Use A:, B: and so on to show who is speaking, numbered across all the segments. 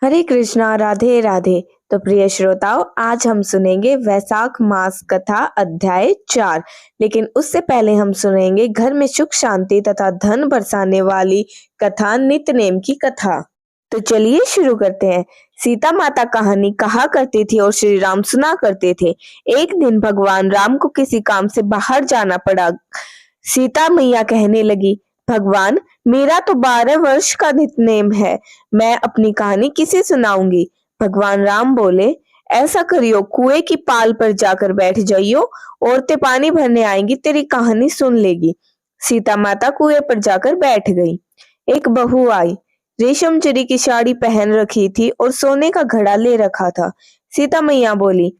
A: हरे कृष्णा, राधे राधे। तो प्रिय श्रोताओं, आज हम सुनेंगे वैशाख मास कथा अध्याय 4। लेकिन उससे पहले हम सुनेंगे घर में सुख शांति तथा धन बरसाने वाली कथा, नित्यनेम की कथा। तो चलिए शुरू करते हैं। सीता माता कहानी कहा करती थी और श्री राम सुना करते थे। एक दिन भगवान राम को किसी काम से बाहर जाना पड़ा। सीता मैया कहने लगी, भगवान, मेरा तो 12 वर्ष का नित्यनेम है, मैं अपनी कहानी किसे सुनाऊंगी। भगवान राम बोले, ऐसा करियो, कुएं की पाल पर जाकर बैठ जाइयो, औरतें पानी भरने आएंगी, तेरी कहानी सुन लेगी। सीता माता कुएं पर जाकर बैठ गई। एक बहू आई, रेशम जरी की साड़ी पहन रखी थी और सोने का घड़ा ले रखा था। सीता मैया बोली,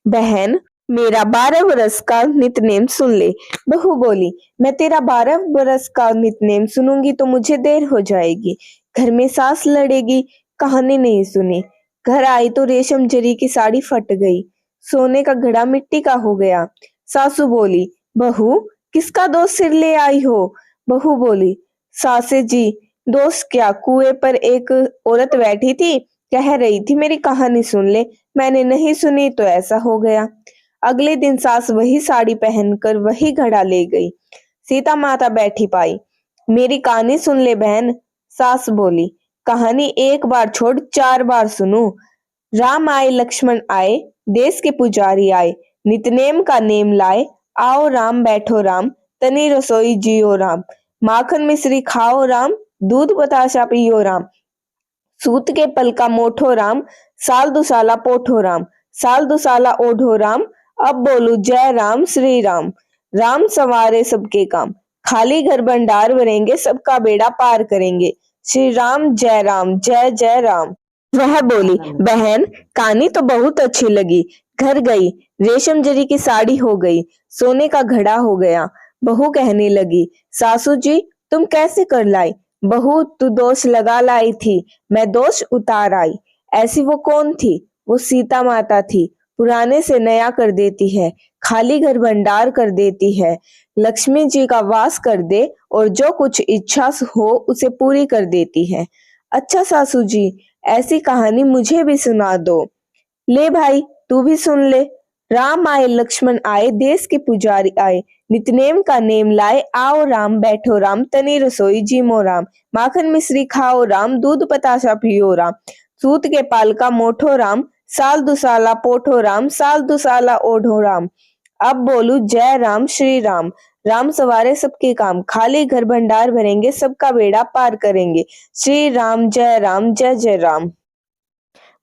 A: बहन, मेरा 12 बरस का नित्यनेम सुन ले। बहू बोली, मैं तेरा 12 बरस का नित्यनेम सुनूंगी तो मुझे देर हो जाएगी, घर में सास लड़ेगी। कहानी नहीं सुनी। घर आई तो रेशम जरी की साड़ी फट गई, सोने का घड़ा मिट्टी का हो गया। सासू बोली, बहू, किसका दोष सिर ले आई हो। बहू बोली, सासे जी, दोस्त क्या, कुएं पर एक औरत बैठी थी, कह रही थी मेरी कहानी सुन ले, मैंने नहीं सुनी तो ऐसा हो गया। अगले दिन सास वही साड़ी पहनकर वही घड़ा ले गई। सीता माता बैठी पाई, मेरी कहानी सुन ले बहन। सास बोली, कहानी एक बार छोड़ 4 बार सुनू। राम आए, लक्ष्मण आए, देश के पुजारी आए, नितनेम का नेम लाए, आओ राम बैठो राम, तनी रसोई जियो राम, माखन मिश्री खाओ राम, दूध बताशा पियो राम, सूत के पल का मोठो राम, साल दुसाला पोठो राम, साल दुसाला ओढ़ो राम, अब बोलू जय राम श्री राम। राम संवारे सबके काम, खाली घर भंडार भरेंगे, सबका बेड़ा पार करेंगे, श्री राम जय राम, जय जय राम। वह बोली, बहन, कहानी तो बहुत अच्छी लगी। घर गई, रेशम जरी की साड़ी हो गई, सोने का घड़ा हो गया। बहू कहने लगी, सासू जी, तुम कैसे कर लाई। बहू, तू दोष लगा लाई थी, मैं दोष उतार आई। ऐसी वो कौन थी। वो सीता माता थी, पुराने से नया कर देती है, खाली घर भंडार कर देती है, लक्ष्मी जी का वास कर दे और जो कुछ इच्छा हो उसे पूरी कर देती है। अच्छा सासू जी, ऐसी कहानी मुझे भी सुना दो। ले भाई, तू भी सुन ले। राम आए, लक्ष्मण आए, देश के पुजारी आए, नितनेम का नेम लाए, आओ राम बैठो राम, तनी रसोई जीमो राम, माखन मिश्री खाओ राम, दूध बताशा पियो राम, सूत के पाल का मोठो राम, साल दुसाला पोठो राम, साल दुसाला ओढ़ो राम, अब बोलू जय राम श्री राम। राम सवारे सबके काम, खाली घर भंडार भरेंगे, सबका बेड़ा पार करेंगे, श्री राम जय राम, जय जय राम।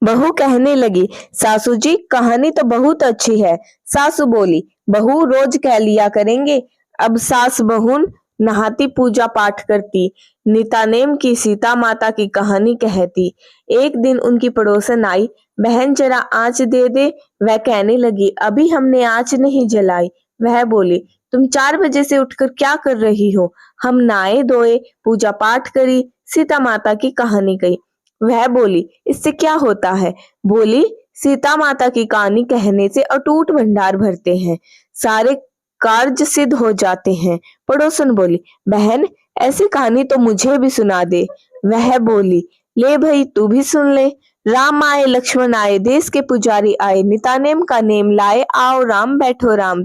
A: बहू कहने लगी, सासू जी, कहानी तो बहुत अच्छी है। सासू बोली, बहू, रोज कह लिया करेंगे। अब सास बहू नहाती, पूजा पाठ करती, नितानेम की सीता माता की कहानी कहती। एक दिन उनकी पड़ोसन आई, बहन जरा आंच दे दे। वह कहने लगी, अभी हमने आंच नहीं जलाई। वह बोली, तुम 4 बजे से उठकर क्या कर रही हो। हम नहाए धोए, पूजा पाठ करी, सीता माता की कहानी कही। वह बोली, इससे क्या होता है। बोली, सीता माता की कहानी कहने से अटूट भंडार भरते हैं, सारे कार्य सिद्ध हो जाते हैं। पड़ोसन बोली, बहन, ऐसी कहानी तो मुझे भी सुना दे। वह बोली, ले भाई, तू भी सुन ले। राम आए, लक्ष्मण आए, देश के पुजारी आए, नितानेम का नेम लाए, आओ राम बैठो राम,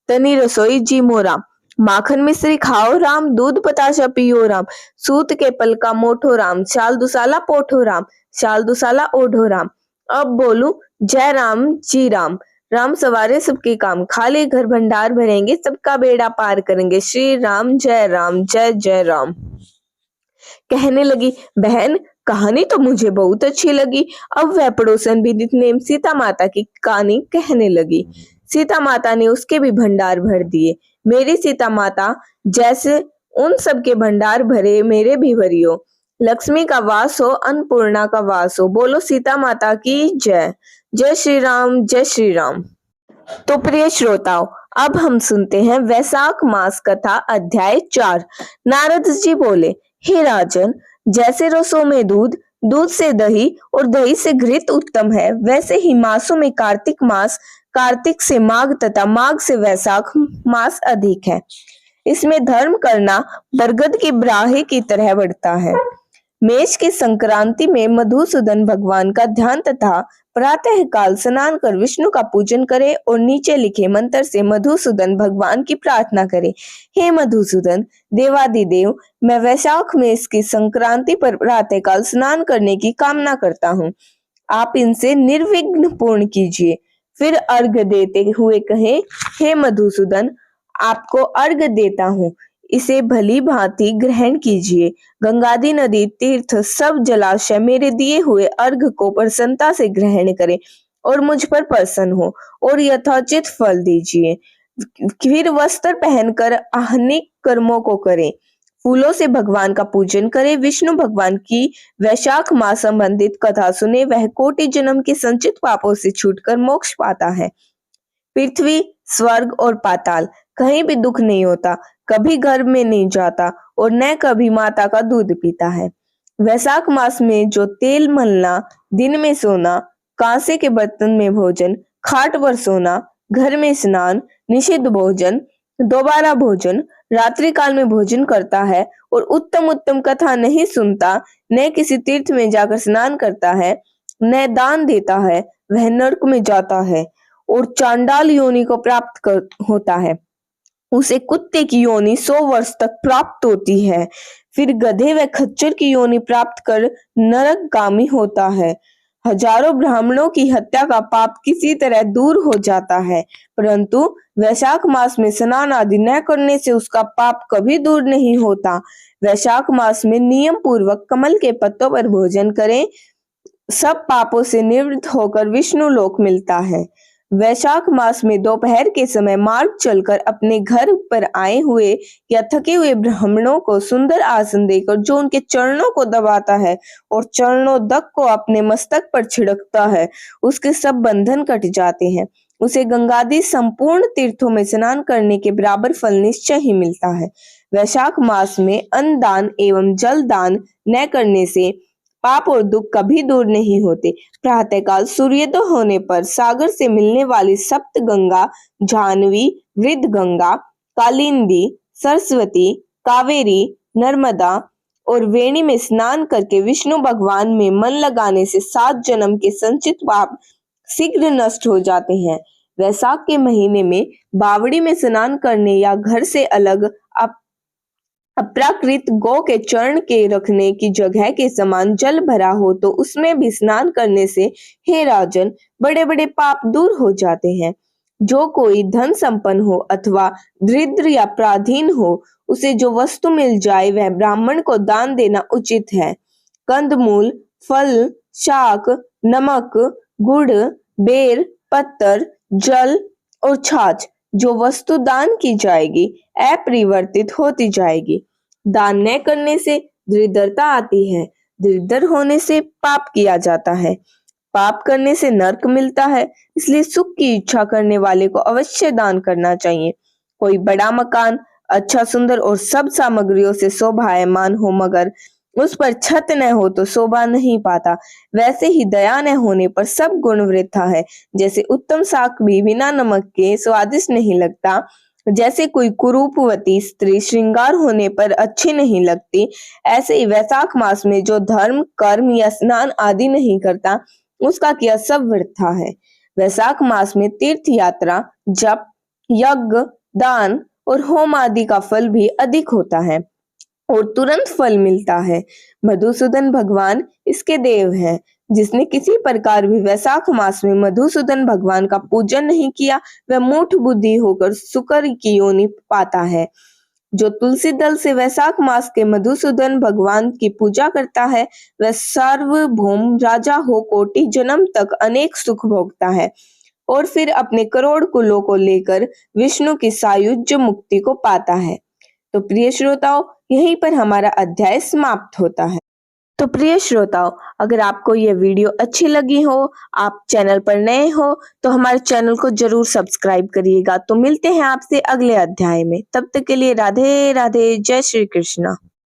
A: तनी रसोई जीमो राम, माखन मिश्री खाओ राम, दूध बताशा पियो राम, सूत के पल का मोठो राम, शाल दुसाला पोठो राम, शाल दुसाला ओढ़ो राम, अब बोलू जय राम जी राम। राम सवारे सबके काम, खाली घर भंडार भरेंगे, सबका बेड़ा पार करेंगे, श्री राम जय जय राम। कहने लगी, बहन, कहानी तो मुझे बहुत अच्छी लगी। अब वह पड़ोसन भी नितनेम सीता माता की कहानी कहने लगी। सीता माता ने उसके भी भंडार भर दिए। मेरी सीता माता जैसे उन सबके भंडार भरे, मेरे भी भरियो। लक्ष्मी का वास हो, अन्नपूर्णा का वास हो। बोलो सीता माता की जय। जय श्री राम, जय श्री राम। तो प्रिय श्रोताओं, अब हम सुनते हैं वैशाख मास कथा अध्याय 4। नारद जी बोले, हे राजन, जैसे रसों में दूध, दूध से दही और दही से घृत उत्तम है, वैसे ही मासों में कार्तिक मास, कार्तिक से माघ तथा माघ से वैशाख मास अधिक है। इसमें धर्म करना बरगद की ब्राही की तरह बढ़ता है। मेष की संक्रांति में मधुसूदन भगवान का ध्यान तथा प्रातः काल स्नान कर विष्णु का पूजन करें और नीचे लिखे मंत्र से मधुसूदन भगवान की प्रार्थना करें। हे मधुसूदन देवादिदेव, मैं वैशाख मेष की संक्रांति पर प्रातः काल स्नान करने की कामना करता हूँ। आप इनसे निर्विघ्न पूर्ण कीजिए। फिर अर्घ देते हुए कहे, हे मधुसूदन, आपको अर्घ देता हूँ, इसे भली भांति ग्रहण कीजिए। गंगादि नदी तीर्थ सब जलाशय मेरे दिए हुए अर्घ को प्रसन्नता से ग्रहण करें और मुझ पर प्रसन्न हो और यथोचित फल दीजिए। फिर वस्त्र पहनकर आहनिक कर्मों को करें। फूलों से भगवान का पूजन करें। विष्णु भगवान की वैशाख मास संबंधित कथा सुने। वह कोटि जन्म के संचित पापों से छूटकर मोक्ष पाता है। पृथ्वी, स्वर्ग और पाताल कहीं भी दुख नहीं होता, कभी घर में नहीं जाता और न कभी माता का दूध पीता है। वैशाख मास में जो तेल मलना, दिन में सोना, कांसे के बर्तन में भोजन, खाट पर सोना, घर में स्नान, निषिद्ध भोजन, दोबारा भोजन, रात्रि काल में भोजन करता है और उत्तम उत्तम कथा नहीं सुनता, न किसी तीर्थ में जाकर स्नान करता है, न दान देता है, वह नरक में जाता है और चांडाल योनि को प्राप्त होता है। उसे कुत्ते की योनि 100 वर्ष तक प्राप्त होती है। फिर गधे व खच्चर की योनि प्राप्त कर नरकगामी होता है। हजारों ब्राह्मणों की हत्या का पाप किसी तरह दूर हो जाता है, परंतु वैशाख मास में स्नान आदि न करने से उसका पाप कभी दूर नहीं होता। वैशाख मास में नियम पूर्वक कमल के पत्तों पर भोजन करें, सब पापों से निवृत्त होकर विष्णु लोक मिलता है। वैशाख मास में दोपहर के समय मार्ग चलकर अपने घर पर आए हुए या थके हुए ब्राह्मणों को सुंदर आसन देकर जो उनके चरणों को दबाता है और चरणोदक को अपने मस्तक पर छिड़कता है, उसके सब बंधन कट जाते हैं। उसे गंगादि संपूर्ण तीर्थों में स्नान करने के बराबर फल निश्चय ही मिलता है। वैशाख मास में अन्न दान एवं जल दान न करने से पाप और दुख कभी दूर नहीं होते। प्रातःकाल सूर्योदय होने पर सागर से मिलने वाली सप्त गंगा, जाह्नवी, वृद्ध गंगा, कालिंदी, सरस्वती, कावेरी, नर्मदा और वेणी में स्नान करके विष्णु भगवान में मन लगाने से 7 जन्म के संचित पाप शीघ्र नष्ट हो जाते हैं। वैशाख के महीने में बावड़ी में स्नान करने या घर से अलग अप्राकृत गौ के चरण के रखने की जगह के समान जल भरा हो तो उसमें भी स्नान करने से, हे राजन, बड़े बड़े पाप दूर हो जाते हैं। जो कोई धन संपन्न हो अथवा दरिद्र या पराधीन हो, उसे जो वस्तु मिल जाए वह ब्राह्मण को दान देना उचित है। कंदमूल, फल, शाक, नमक, गुड़, बेर, पत्तर, जल और छाछ जो वस्तु दान की जाएगी अपरिवर्तित होती जाएगी। दान न करने से दरिद्रता आती है, दरिद्र होने से पाप किया जाता है, पाप करने से नरक मिलता है। इसलिए सुख की इच्छा करने वाले को अवश्य दान करना चाहिए। कोई बड़ा मकान अच्छा सुंदर और सब सामग्रियों से शोभायमान हो मगर उस पर छत न हो तो शोभा नहीं पाता, वैसे ही दया न होने पर सब गुण वृथा है। जैसे उत्तम शाक भी बिना नमक के स्वादिष्ट नहीं लगता, जैसे कोई कुरूपवती स्त्री श्रृंगार होने पर अच्छी नहीं लगती, ऐसे ही वैशाख मास में जो धर्म, कर्म या स्नान आदि नहीं करता, उसका किया सब वृथा है। वैशाख मास में तीर्थ यात्रा, जप, यज्ञ, दान और होम आदि का फल भी अधिक होता है और तुरंत फल मिलता है। मधुसूदन भगवान इसके देव हैं। जिसने किसी प्रकार भी वैशाख मास में मधुसूदन भगवान का पूजन नहीं किया, वह मूढ़ बुद्धि होकर शुकर की योनि पाता है। जो तुलसी दल से वैशाख मास के मधुसूदन भगवान की पूजा करता है, वह सार्वभौम राजा हो कोटि जन्म तक अनेक सुख भोगता है और फिर अपने करोड़ कुलों को लेकर विष्णु की सायुज्य मुक्ति को पाता है। तो प्रिय श्रोताओं, यहीं पर हमारा अध्याय समाप्त होता है। तो प्रिय श्रोताओं, अगर आपको यह वीडियो अच्छी लगी हो, आप चैनल पर नए हो तो हमारे चैनल को जरूर सब्सक्राइब करिएगा। तो मिलते हैं आपसे अगले अध्याय में। तब तक के लिए राधे राधे, जय श्री कृष्ण।